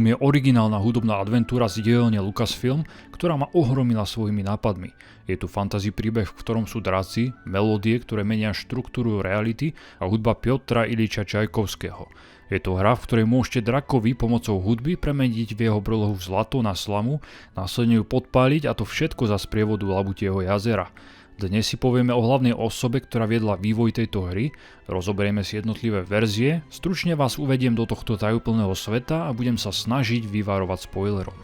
Loom je originálna hudobná adventúra z dielne Lucasfilm, ktorá ma ohromila svojimi nápadmi. Je tu fantasy príbeh, v ktorom sú draci, melódie, ktoré menia štruktúru reality a hudba Piotra Iliča Čajkovského. Je to hra, v ktorej môžete drakovi pomocou hudby premeniť v jeho brlohu zlato na slamu, následne ju podpáliť a to všetko za sprievodu Labutieho jazera. Dnes si povieme o hlavnej osobe, ktorá viedla vývoj tejto hry, rozoberieme si jednotlivé verzie, stručne vás uvediem do tohto tajúplného sveta a budem sa snažiť vyvarovať spoilerom.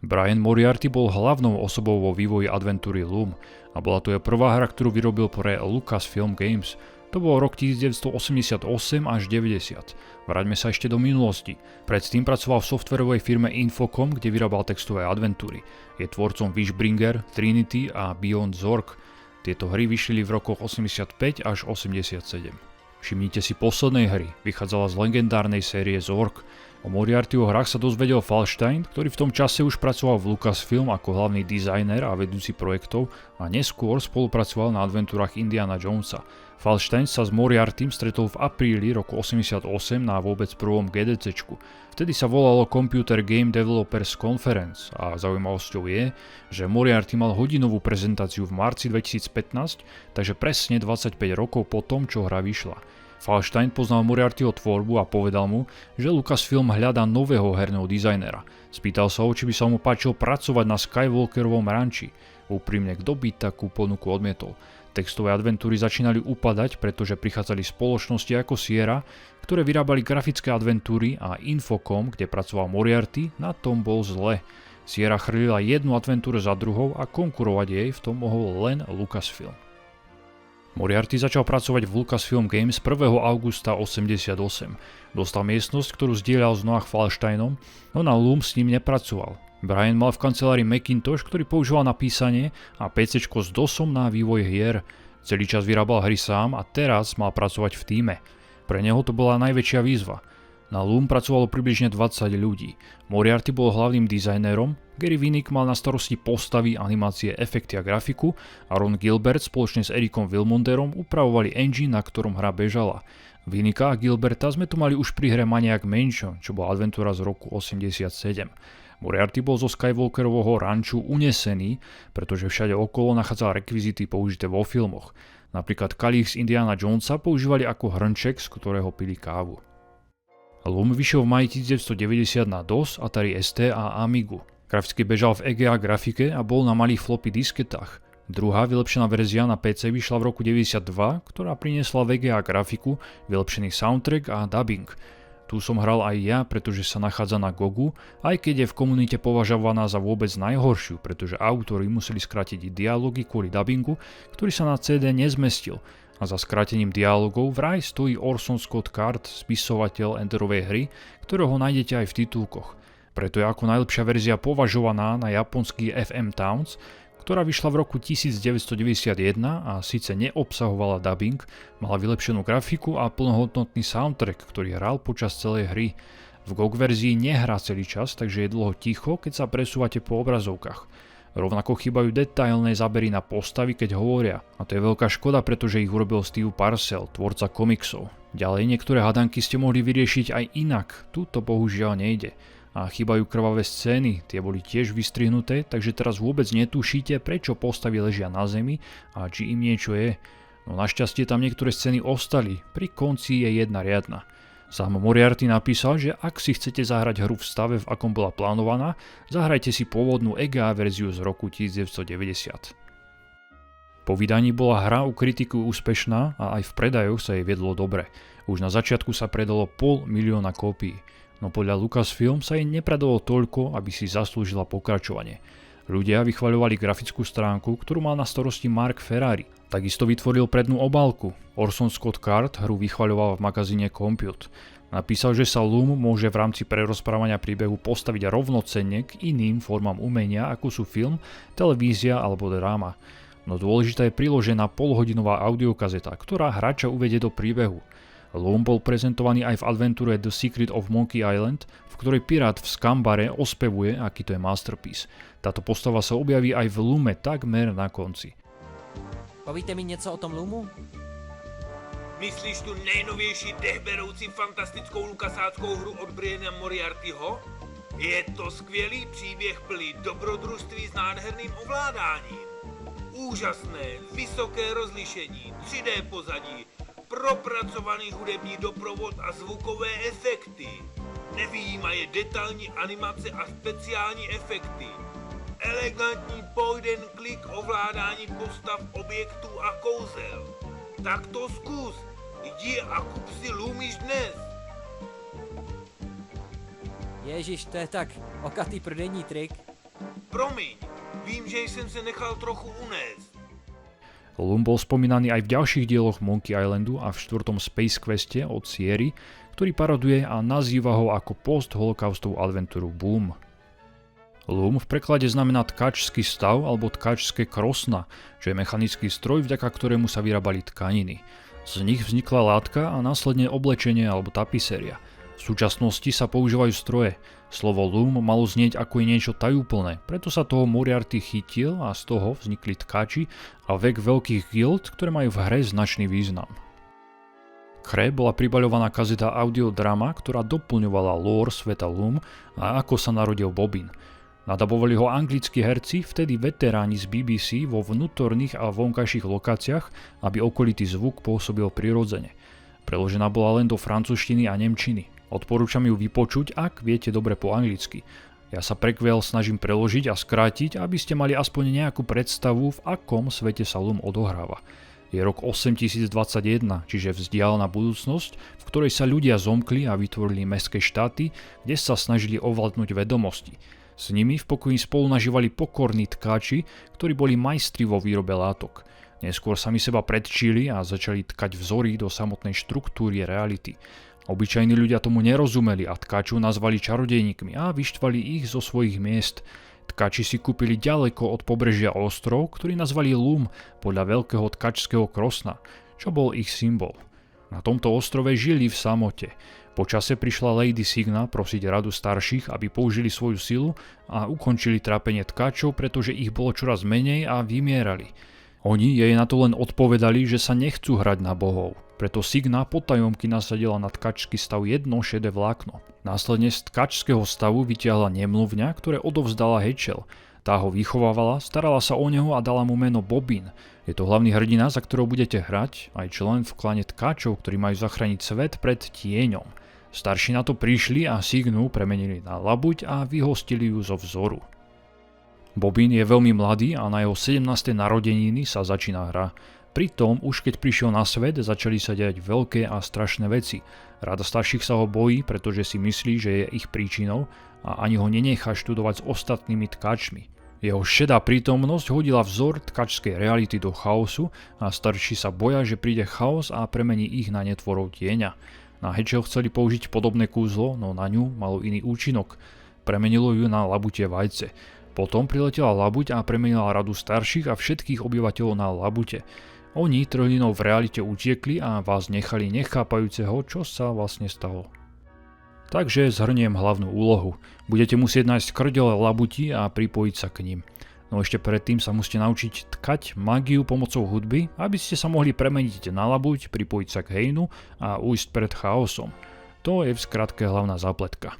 Brian Moriarty bol hlavnou osobou vo vývoji adventúry Loom a bola to jeho prvá hra, ktorú vyrobil pre Lucasfilm Games. To bol rok 1988 až 90. Vráťme sa ešte do minulosti. Predtým pracoval v softwarovej firme Infocom, kde vyrábal textové adventúry. Je tvorcom Wishbringer, Trinity a Beyond Zork. Tieto hry vyšli v rokoch 85 až 87. Všimnite si poslednej hry, vychádzala z legendárnej série Zork. O Moriartyho hrách sa dozvedel Fallstein, ktorý v tom čase už pracoval v Lucasfilm ako hlavný dizajner a vedúci projektov a neskôr spolupracoval na adventúrach Indiana Jonesa. Fallstein sa s Moriartym stretol v apríli roku 88 na vôbec prvom GDCčku. Vtedy sa volalo Computer Game Developers Conference a zaujímavosťou je, že Moriarty mal hodinovú prezentáciu v marci 2015, takže presne 25 rokov po tom, čo hra vyšla. Fallstein poznal Moriartyho tvorbu a povedal mu, že Lucasfilm hľadá nového herného dizajnera. Spýtal sa ho, či by sa mu páčilo pracovať na Skywalkerovom ranči. Úprimne, kto by takú ponuku odmietol. Textové adventúry začínali upadať, pretože prichádzali spoločnosti ako Sierra, ktoré vyrábali grafické adventúry a Infocom, kde pracoval Moriarty, na tom bol zle. Sierra chrlila jednu adventúru za druhou a konkurovať jej v tom mohol len Lucasfilm. Moriarty začal pracovať v Lucasfilm Games 1. augusta 88. Dostal miestnosť, ktorú zdieľal s Noah Fallsteinom, no na Loom s ním nepracoval. Brian mal v kancelárii Macintosh, ktorý používal na písanie a PCčko s DOSom na vývoj hier. Celý čas vyrábal hry sám a teraz mal pracovať v tíme. Pre neho to bola najväčšia výzva. Na Loom pracovalo približne 20 ľudí. Moriarty bol hlavným dizajnérom, Gary Winnick mal na starosti postavy, animácie, efekty a grafiku a Ron Gilbert spoločne s Ericom Wilmonterom upravovali engine, na ktorom hra bežala. Winnicka a Gilberta sme tu mali už pri hre Maniac Mansion, čo bola adventúra z roku 87. Moriarty bol zo Skywalkerovho ranču unesený, pretože všade okolo nachádzal rekvizity použité vo filmoch. Napríklad kalích z Indiana Jonesa používali ako hrnček, z ktorého pili kávu. Loom vyšiel v maji 1990 na DOS, Atari ST a Amigu. Graficky bežal v EGA grafike a bol na malých floppy disketách. Druhá vylepšená verzia na PC vyšla v roku 92, ktorá priniesla v EGA grafiku, vylepšený soundtrack a dubbing. Tu som hral aj ja, pretože sa nachádza na GOGu, aj keď je v komunite považovaná za vôbec najhoršiu, pretože autori museli skrátiť dialógy kvôli dubbingu, ktorý sa na CD nezmestil. A za skrátením dialogov vraj stojí Orson Scott Card, spisovateľ enterovej hry, ktorého nájdete aj v titulkoch. Preto je ako najlepšia verzia považovaná na japonský FM Towns, ktorá vyšla v roku 1991 a síce neobsahovala dubbing, mala vylepšenú grafiku a plnohodnotný soundtrack, ktorý hral počas celej hry. V GOG verzii nehrá celý čas, takže je dlho ticho, keď sa presúvate po obrazovkách. Rovnako chýbajú detailné zábery na postavy, keď hovoria. A to je veľká škoda, pretože ich urobil Steve Parcell, tvorca komiksov. Ďalej niektoré hadanky ste mohli vyriešiť aj inak, tu to bohužiaľ nejde. A chýbajú krvavé scény, tie boli tiež vystrihnuté, takže teraz vôbec netušíte, prečo postavy ležia na zemi a či im niečo je. No našťastie tam niektoré scény ostali, pri konci je jedna riadna. Sám Moriarty napísal, že ak si chcete zahrať hru v stave, v akom bola plánovaná, zahrajte si pôvodnú EGA verziu z roku 1990. Po vydaní bola hra u kritiku úspešná a aj v predajoch sa jej viedlo dobre. Už na začiatku sa predalo 500 000 kópií, no podľa Lucasfilm sa jej nepredalo toľko, aby si zaslúžila pokračovanie. Ľudia vychvaľovali grafickú stránku, ktorú mal na starosti Mark Ferrari. Takisto vytvoril prednú obálku. Orson Scott Card hru vychvaľoval v magazíne Compute. Napísal, že sa Loom môže v rámci prerozprávania príbehu postaviť rovnocenne k iným formám umenia, ako sú film, televízia alebo dráma. No dôležitá je priložená polhodinová audiokazeta, ktorá hráča uvedie do príbehu. Loom bol prezentovaný aj v adventúre The Secret of Monkey Island, v ktorej pirát v Skambare ospevuje, aký to je masterpiece. Táto postava sa objaví aj v Loome takmer na konci. Povíte mi něco o tom Loomu? Myslíš tu nejnovější dechberoucí fantastickou lukasáckou hru od Briana Moriartyho? Je to skvělý příběh plný dobrodružství s nádherným ovládáním. Úžasné, vysoké rozlišení, 3D pozadí, propracovaný hudební doprovod a zvukové efekty. Nevyjímaje detailní animace a speciální efekty. Elegantní point and click ovládání postav, objektů a kouzel. Tak to zkus. Jdi a kup si Loom již dnes. Ježiš, to je tak okatý prodejní trik. Promiň, vím, že jsem se nechal trochu unést. Loom bol spomínaný aj v ďalších dieloch Monkey Islandu a v 4. Space Queste od Sierry, ktorý paroduje a nazýva ho ako post-holokaustovú adventúru Boom. Loom v preklade znamená tkačský stav alebo tkačské krosna, čo je mechanický stroj, vďaka ktorému sa vyrábali tkaniny. Z nich vznikla látka a následne oblečenie alebo tapiséria. V súčasnosti sa používajú stroje. Slovo Loom malo znieť ako je niečo tajúplné, preto sa toho Moriarty chytil a z toho vznikli tkači a vek veľkých guild, ktoré majú v hre značný význam. K hre bola pribaľovaná kazeta audiodrama, ktorá doplňovala lore sveta Loom a ako sa narodil Bobbin. Nadabovali ho anglickí herci, vtedy veteráni z BBC vo vnútorných a vonkajších lokáciách, aby okolitý zvuk pôsobil prirodzene. Preložená bola len do francúzštiny a nemčiny. Odporúčam ju vypočuť, ak viete dobre po anglicky. Ja sa prekviel snažím preložiť a skrátiť, aby ste mali aspoň nejakú predstavu, v akom svete sa Loom odohráva. Je rok 8021, čiže vzdialená budúcnosť, v ktorej sa ľudia zomkli a vytvorili mestské štáty, kde sa snažili ovládnuť vedomosti. S nimi v pokoji spolu nažívali pokorní tkáči, ktorí boli majstri vo výrobe látok. Neskôr sami seba predčili a začali tkať vzory do samotnej štruktúry reality. Obyčajní ľudia tomu nerozumeli a tkačov nazvali čarodejníkmi a vyštvali ich zo svojich miest. Tkači si kúpili ďaleko od pobrežia ostrov, ktorý nazvali Loom podľa veľkého tkačského krosna, čo bol ich symbol. Na tomto ostrove žili v samote. Po čase prišla Lady Signa prosiť radu starších, aby použili svoju silu a ukončili trápenie tkačov, pretože ich bolo čoraz menej a vymierali. Oni jej na to len odpovedali, že sa nechcú hrať na bohov. Preto Signa potajomky nasadila na tkačský stav jedno šedé vlákno. Následne z tkačského stavu vytiahla nemluvňa, ktoré odovzdala Hečel. Tá ho vychovávala, starala sa o neho a dala mu meno Bobbin. Je to hlavný hrdina, za ktorou budete hrať, aj člen v klane tkačov, ktorí majú zachrániť svet pred tieňom. Starší na to prišli a Signu premenili na labuť a vyhostili ju zo vzoru. Bobbin je veľmi mladý a na jeho 17. narodeniny sa začína hra. Pritom už keď prišiel na svet, začali sa diať veľké a strašné veci. Rada starších sa ho bojí, pretože si myslí, že je ich príčinou a ani ho nenechá študovať s ostatnými tkačmi. Jeho šedá prítomnosť hodila vzor tkačskej reality do chaosu a starší sa boja, že príde chaos a premení ich na netvorov tieňa. Na Hečel chceli použiť podobné kúzlo, no na ňu malo iný účinok. Premenilo ju na labutie vajce. Potom priletela labuť a premenila radu starších a všetkých obyvateľov na labute. Oni trhlinou v realite utiekli a vás nechali nechápajúceho, čo sa vlastne stalo. Takže zhrniem hlavnú úlohu. Budete musieť nájsť krdele labuti a pripojiť sa k ním. No ešte predtým sa musíte naučiť tkať magiu pomocou hudby, aby ste sa mohli premeniť na labuť, pripojiť sa k Heinu a ujsť pred chaosom. To je v skratke hlavná zápletka.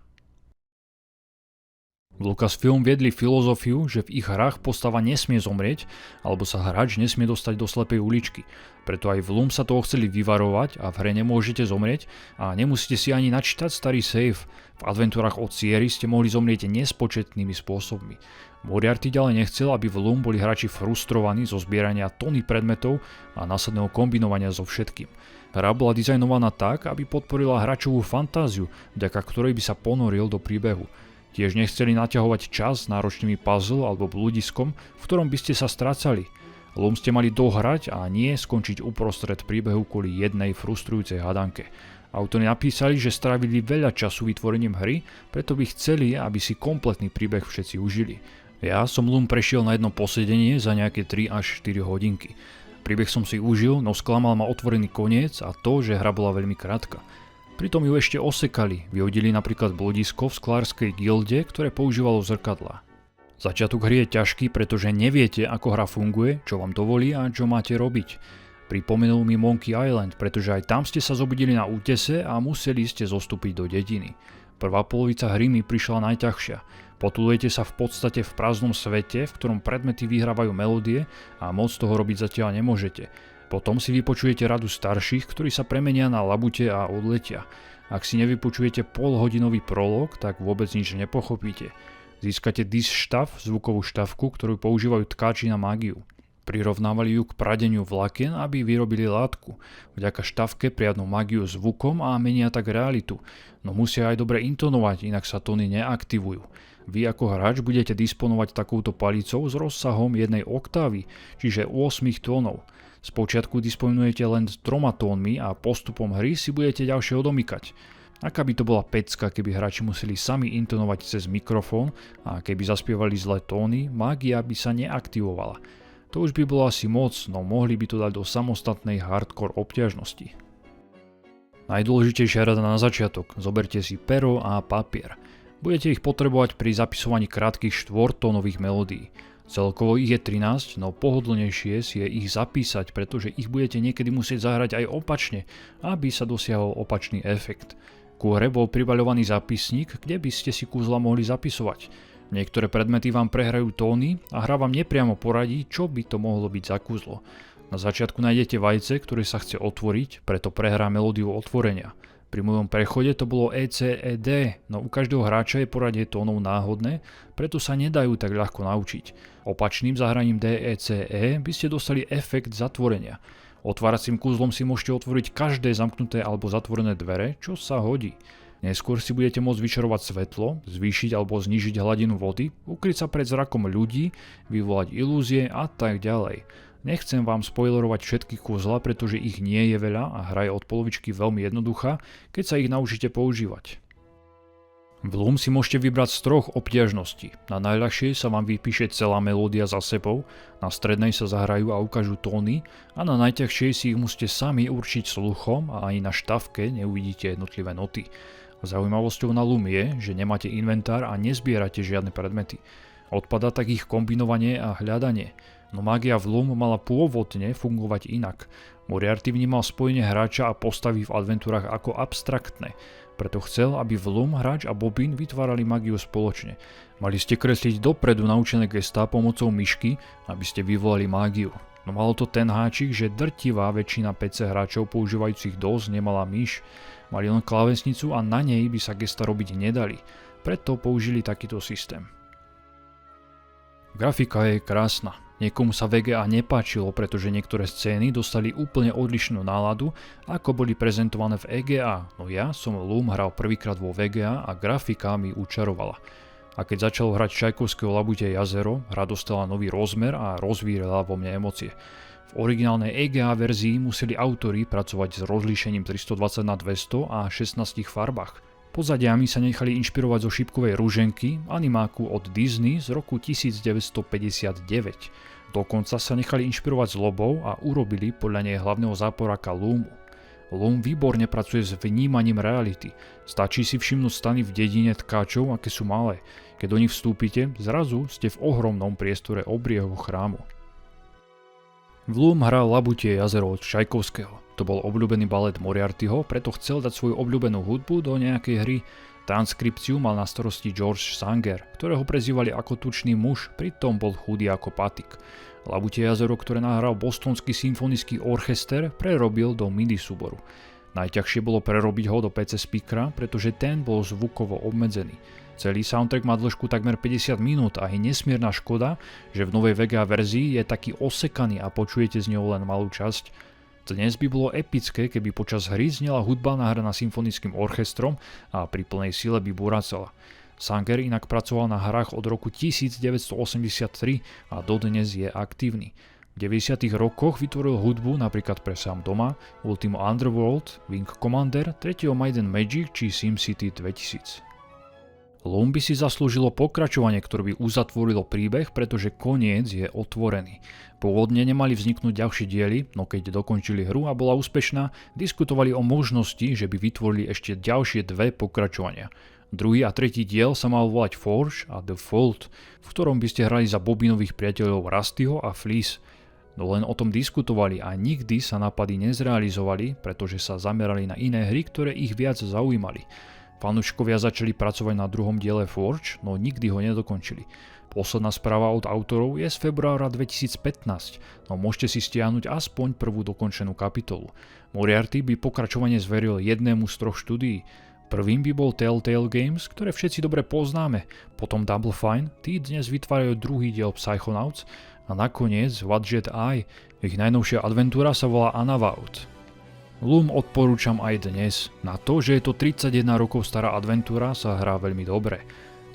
V Lucasfilm viedli filozofiu, že v ich hrách postava nesmie zomrieť, alebo sa hráč nesmie dostať do slepej uličky. Preto aj v Loom sa toho chceli vyvarovať a v hre nemôžete zomrieť a nemusíte si ani načítať starý save. V adventúrach od Sierry ste mohli zomrieť nespočetnými spôsobmi. Moriarty ďalej nechcel, aby v Loom boli hráči frustrovaní zo zbierania tony predmetov a následného kombinovania so všetkým. Hra bola dizajnovaná tak, aby podporila hráčovú fantáziu, vďaka ktorej by sa ponoril do príbehu. Tiež nechceli naťahovať čas náročnými puzzle alebo bludiskom, v ktorom by ste sa strácali. Loom ste mali dohrať a nie skončiť uprostred príbehu kvôli jednej frustrujúcej hadanke. Autori napísali, že strávili veľa času vytvorením hry, preto by chceli, aby si kompletný príbeh všetci užili. Ja som Loom prešiel na jedno posedenie za nejaké 3 až 4 hodinky. Príbeh som si užil, no sklamal ma otvorený koniec a to, že hra bola veľmi krátka. Pritom ju ešte osekali, vyhodili napríklad blodisko v sklárskej gilde, ktoré používalo zrkadlá. Začiatok hry je ťažký, pretože neviete, ako hra funguje, čo vám dovolí a čo máte robiť. Pripomenul mi Monkey Island, pretože aj tam ste sa zobudili na útese a museli ste zostúpiť do dediny. Prvá polovica hry mi prišla najťažšia. Potulujete sa v podstate v prázdnom svete, v ktorom predmety vyhrávajú melódie a moc toho robiť zatiaľ nemôžete. Potom si vypočujete radu starších, ktorí sa premenia na labute a odletia. Ak si nevypočujete polhodinový prolog, tak vôbec nič nepochopíte. Získate disštav, zvukovú štavku, ktorú používajú tkáči na mágiu. Prirovnávali ju k pradeniu vlákien, aby vyrobili látku. Vďaka štavke priadnú mágiu zvukom a menia tak realitu. No musia aj dobre intonovať, inak sa tóny neaktivujú. Vy ako hráč budete disponovať takouto palicou s rozsahom jednej oktávy, čiže 8 tónov. Spočiatku disponujete len 3 tónmi a postupom hry si budete ďalšie odomykať. Aká by to bola pecka, keby hráči museli sami intonovať cez mikrofón a keby zaspievali zlé tóny, mágia by sa neaktivovala. To už by bolo asi moc, no mohli by to dať do samostatnej hardcore obťažnosti. Najdôležitejšia rada na začiatok, zoberte si pero a papier. Budete ich potrebovať pri zapisovaní krátkych 4-tónových melódií. Celkovo ich je 13, no pohodlnejšie si je ich zapísať, pretože ich budete niekedy musieť zahrať aj opačne, aby sa dosiahol opačný efekt. Ku hre bol pribaľovaný zápisník, kde by ste si kúzla mohli zapisovať. Niektoré predmety vám prehrajú tóny a hra vám nepriamo poradí, čo by to mohlo byť za kúzlo. Na začiatku nájdete vajce, ktoré sa chce otvoriť, preto prehrá melódiu otvorenia. Pri mojom prechode to bolo ECED, no u každého hráča je poradie tónov náhodné, preto sa nedajú tak ľahko naučiť. Opačným zahraním DECE by ste dostali efekt zatvorenia. Otváracím kúzlom si môžete otvoriť každé zamknuté alebo zatvorené dvere, čo sa hodí. Neskôr si budete môcť vyčarovať svetlo, zvýšiť alebo znížiť hladinu vody, ukryť sa pred zrakom ľudí, vyvolať ilúzie a tak ďalej. Nechcem vám spoilerovať všetky kúzla, pretože ich nie je veľa a hra je od polovičky veľmi jednoduchá, keď sa ich naučíte používať. V Loom si môžete vybrať z 3 obťažností. Na najľahšej sa vám vypíše celá melódia za sebou, na strednej sa zahrajú a ukážu tóny a na najťažšej si ich musíte sami určiť sluchom a ani na štavke neuvidíte jednotlivé noty. Zaujímavosťou na Loom je, že nemáte inventár a nezbierate žiadne predmety. Odpadá tak ich kombinovanie a hľadanie. No mágia v Loom mala pôvodne fungovať inak. Moriarty vnímal spojenie hráča a postavy v adventúrach ako abstraktné. Preto chcel, aby v Loom hráč a Bobbin vytvárali mágiu spoločne. Mali ste kresliť dopredu naučené gestá pomocou myšky, aby ste vyvolali mágiu. No malo to ten háčik, že drtivá väčšina PC hráčov používajúcich DOS nemala myš. Mali len klávesnicu a na nej by sa gesta robiť nedali. Preto použili takýto systém. Grafika je krásna. Niekomu sa VGA nepáčilo, pretože niektoré scény dostali úplne odlišnú náladu, ako boli prezentované v EGA, no ja som Loom hral prvýkrát vo VGA a grafika mi učarovala. A keď začal hrať Čajkovského Labute jazero, hra dostala nový rozmer a rozvírala vo mne emócie. V originálnej EGA verzii museli autori pracovať s rozlíšením 320x200 a 16 farbách. Pozadiami sa nechali inšpirovať zo šípkovej ruženky, animáku od Disney z roku 1959. Dokonca sa nechali inšpirovať z lobou a urobili podľa nej hlavného záporáka Loomu. Loom výborne pracuje s vnímaním reality. Stačí si všimnúť stany v dedine tkáčov, aké sú malé. Keď do nich vstúpite, zrazu ste v ohromnom priestore obrieho chrámu. V Loom hral Labutie jazero od Čajkovského. To bol obľúbený balet Moriartyho, preto chcel dať svoju obľúbenú hudbu do nejakej hry. Transkripciu mal na starosti George Sanger, ktorého prezývali ako tučný muž, pritom bol chudý ako patik. Labutie jazero, ktoré nahral Bostonský symfonický orchester, prerobil do MIDI súboru. Najťažšie bolo prerobiť ho do PC speakera, pretože ten bol zvukovo obmedzený. Celý soundtrack má dĺžku takmer 50 minút a je nesmierna škoda, že v novej VGA verzii je taký osekaný a počujete z neho len malú časť. Dnes by bolo epické, keby počas hry znela hudba nahraná symfonickým orchestrom a pri plnej sile by buracala. Sanger inak pracoval na hrách od roku 1983 a dodnes je aktívny. V 90. rokoch vytvoril hudbu napríklad pre Sám doma, Ultimo Underworld, Wing Commander, 3. Might and Magic či SimCity 2000. Loom by si zaslúžilo pokračovanie, ktoré by uzatvorilo príbeh, pretože koniec je otvorený. Pôvodne nemali vzniknúť ďalšie diely, no keď dokončili hru a bola úspešná, diskutovali o možnosti, že by vytvorili ešte ďalšie dve pokračovania. Druhý a tretí diel sa mal volať Forge a The Fold, v ktorom by ste hrali za Bobinových priateľov Rustyho a Fleece. No len o tom diskutovali a nikdy sa nápady nezrealizovali, pretože sa zamerali na iné hry, ktoré ich viac zaujímali. Fanúškovia začali pracovať na druhom diele Forge, no nikdy ho nedokončili. Posledná správa od autorov je z februára 2015, no môžete si stiahnuť aspoň prvú dokončenú kapitolu. Moriarty by pokračovanie zveril jednému z troch štúdií. Prvým by bol Telltale Games, ktoré všetci dobre poznáme, potom Double Fine, tí dnes vytvárajú druhý diel Psychonauts a nakoniec Wadjet Eye, ich najnovšia adventúra sa volá Unavowed. Loom odporúčam aj dnes. Na to, že je to 31 rokov stará adventúra, sa hrá veľmi dobre.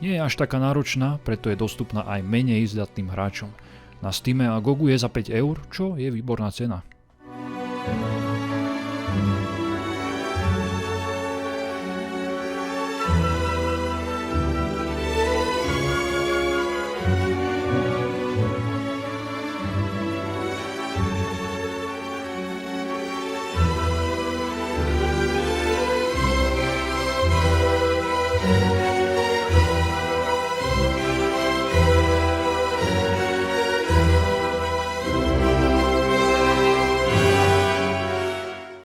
Nie je až taká náročná, preto je dostupná aj menej zdatným hráčom. Na Steame a Gogu je za 5 €, čo je výborná cena.